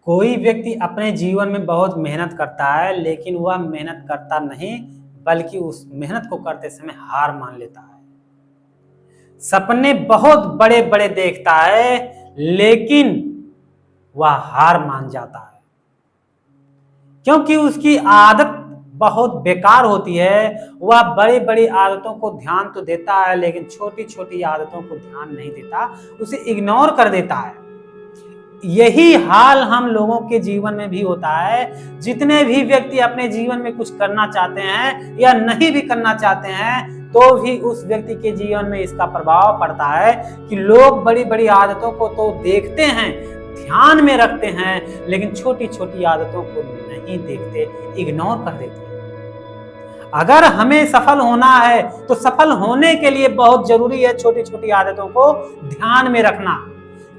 कोई व्यक्ति अपने जीवन में बहुत मेहनत करता है, लेकिन वह मेहनत करता नहीं, बल्कि उस मेहनत को करते समय हार मान लेता है। सपने बहुत बड़े बड़े देखता है, लेकिन वह हार मान जाता है, क्योंकि उसकी आदत बहुत बेकार होती है। वह बड़ी बड़ी आदतों को ध्यान तो देता है, लेकिन छोटी छोटी आदतों को ध्यान नहीं देता, उसे इग्नोर कर देता है। यही हाल हम लोगों के जीवन में भी होता है। जितने भी व्यक्ति अपने जीवन में कुछ करना चाहते हैं या नहीं भी करना चाहते हैं, तो भी उस व्यक्ति के जीवन में इसका प्रभाव पड़ता है कि लोग बड़ी बड़ी आदतों को तो देखते हैं, ध्यान में रखते हैं, लेकिन छोटी छोटी आदतों को नहीं देखते, इग्नोर कर देते हैं। अगर हमें सफल होना है तो सफल होने के लिए बहुत जरूरी है छोटी छोटी आदतों को ध्यान में रखना,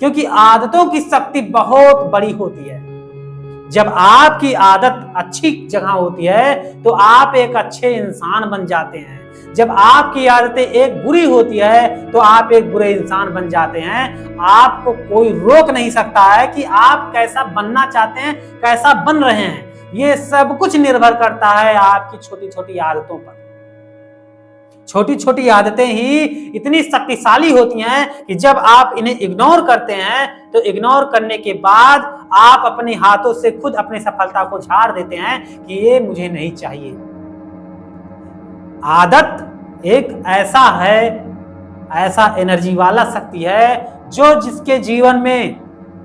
क्योंकि आदतों की शक्ति बहुत बड़ी होती है। जब आपकी आदत अच्छी जगह होती है तो आप एक अच्छे इंसान बन जाते हैं। जब आपकी आदतें एक बुरी होती है तो आप एक बुरे इंसान बन जाते हैं। आपको कोई रोक नहीं सकता है कि आप कैसा बनना चाहते हैं, कैसा बन रहे हैं। ये सब कुछ निर्भर करता है आपकी छोटी छोटी आदतों पर। छोटी छोटी आदतें ही इतनी शक्तिशाली होती हैं कि जब आप इन्हें इग्नोर करते हैं तो इग्नोर करने के बाद आप अपने हाथों से खुद अपनी सफलता को झाड़ देते हैं कि ये मुझे नहीं चाहिए। आदत एक ऐसा एनर्जी वाला शक्ति है जो जिसके जीवन में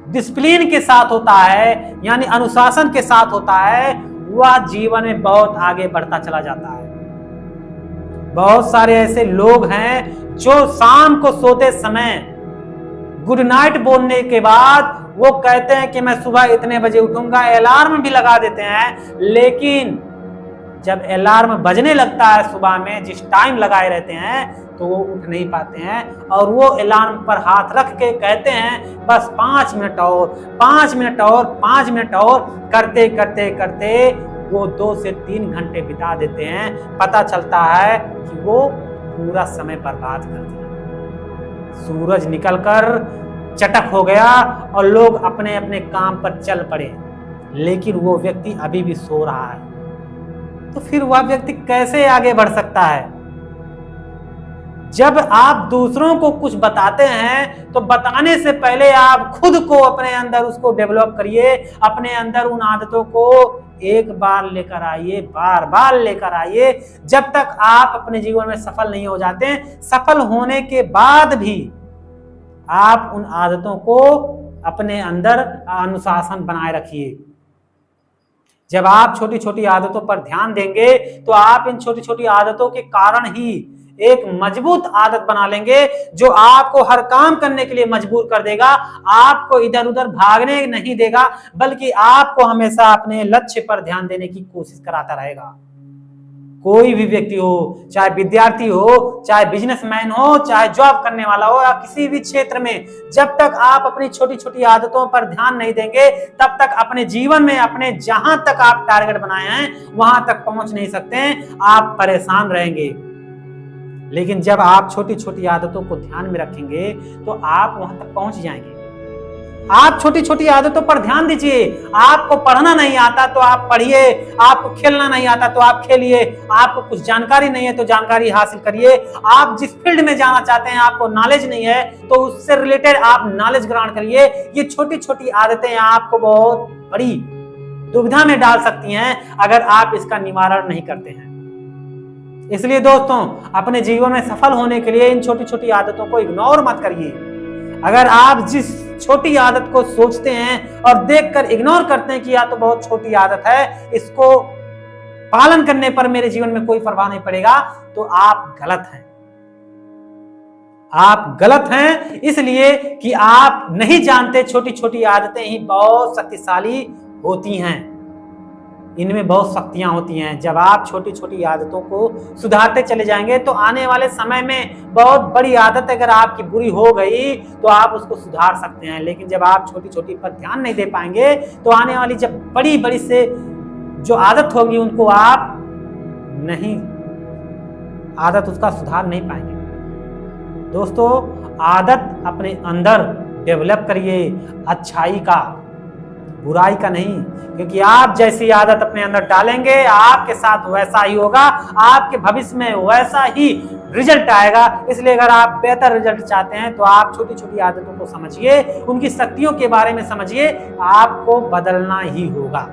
डिसिप्लिन के साथ होता है, यानी अनुशासन के साथ होता है, वह जीवन में बहुत आगे बढ़ता चला जाता है। बहुत सारे ऐसे लोग हैं जो शाम को सोते समय गुड नाइट बोलने के बाद वो कहते हैं कि मैं सुबह इतने बजे उठूंगा, अलार्म भी लगा देते हैं, लेकिन जब अलार्म बजने लगता है सुबह में जिस टाइम लगाए रहते हैं तो वो उठ नहीं पाते हैं, और वो अलार्म पर हाथ रख के कहते हैं बस 5 मिनट और 5 मिनट और 5 मिनट और, करते करते करते वो 2 से 3 घंटे बिता देते हैं। पता चलता है कि वो पूरा समय बर्बाद कर दिया। सूरज निकलकर चटक हो गया और लोग अपने अपने काम पर चल पड़े, लेकिन वो व्यक्ति अभी भी सो रहा है। तो फिर वह व्यक्ति कैसे आगे बढ़ सकता है? जब आप दूसरों को कुछ बताते हैं तो बताने से पहले आप खुद को अपने अंदर उसको डेवलप करिए। अपने अंदर उन आदतों को एक बार लेकर आइए, बार बार लेकर आइए, जब तक आप अपने जीवन में सफल नहीं हो जाते। सफल होने के बाद भी आप उन आदतों को अपने अंदर अनुशासन बनाए रखिए। जब आप छोटी छोटी आदतों पर ध्यान देंगे तो आप इन छोटी छोटी आदतों के कारण ही एक मजबूत आदत बना लेंगे जो आपको हर काम करने के लिए मजबूर कर देगा, आपको इधर उधर भागने नहीं देगा, बल्कि आपको हमेशा अपने लक्ष्य पर ध्यान देने की कोशिश कराता रहेगा। कोई भी व्यक्ति हो, चाहे विद्यार्थी हो, चाहे बिजनेसमैन हो, चाहे जॉब करने वाला हो, या किसी भी क्षेत्र में, जब तक आप अपनी छोटी छोटी आदतों पर ध्यान नहीं देंगे तब तक अपने जीवन में अपने जहां तक आप टारगेट बनाए हैं वहां तक पहुंच नहीं सकते। आप परेशान रहेंगे। लेकिन जब आप छोटी छोटी आदतों को ध्यान में रखेंगे तो आप वहां तक पहुंच जाएंगे। आप छोटी छोटी आदतों पर ध्यान दीजिए। आपको पढ़ना नहीं आता तो आप पढ़िए, आपको खेलना नहीं आता तो आप खेलिए, आपको कुछ जानकारी नहीं है तो जानकारी हासिल करिए। आप जिस फील्ड में जाना चाहते हैं आपको नॉलेज नहीं है तो उससे रिलेटेड आप नॉलेज ग्रहण करिए। ये छोटी छोटी आदतें आपको बहुत बड़ी दुविधा में डाल सकती हैं अगर आप इसका निवारण नहीं करते हैं। इसलिए दोस्तों, अपने जीवन में सफल होने के लिए इन छोटी छोटी आदतों को इग्नोर मत करिए। अगर आप जिस छोटी आदत को सोचते हैं और देखकर इग्नोर करते हैं कि यह तो बहुत छोटी आदत है, इसको पालन करने पर मेरे जीवन में कोई प्रभाव नहीं पड़ेगा, तो आप गलत हैं। आप गलत हैं इसलिए कि आप नहीं जानते छोटी छोटी आदतें ही बहुत शक्तिशाली होती हैं। इनमें बहुत शक्तियां होती हैं। जब आप छोटी छोटी आदतों को सुधारते चले जाएंगे तो आने वाले समय में बहुत बड़ी आदत अगर आपकी बुरी हो गई तो आप उसको सुधार सकते हैं। लेकिन जब आप छोटी छोटी पर ध्यान नहीं दे पाएंगे तो आने वाली जब बड़ी बड़ी से जो आदत होगी उनको आप नहीं, आदत उसका सुधार नहीं पाएंगे। दोस्तों, आदत अपने अंदर डेवलप करिए अच्छाई का। बुराई का नहीं, क्योंकि आप जैसी आदत अपने अंदर डालेंगे आपके साथ वैसा ही होगा, आपके भविष्य में वैसा ही रिजल्ट आएगा। इसलिए अगर आप बेहतर रिजल्ट चाहते हैं तो आप छोटी छोटी आदतों को समझिए, उनकी शक्तियों के बारे में समझिए, आपको बदलना ही होगा।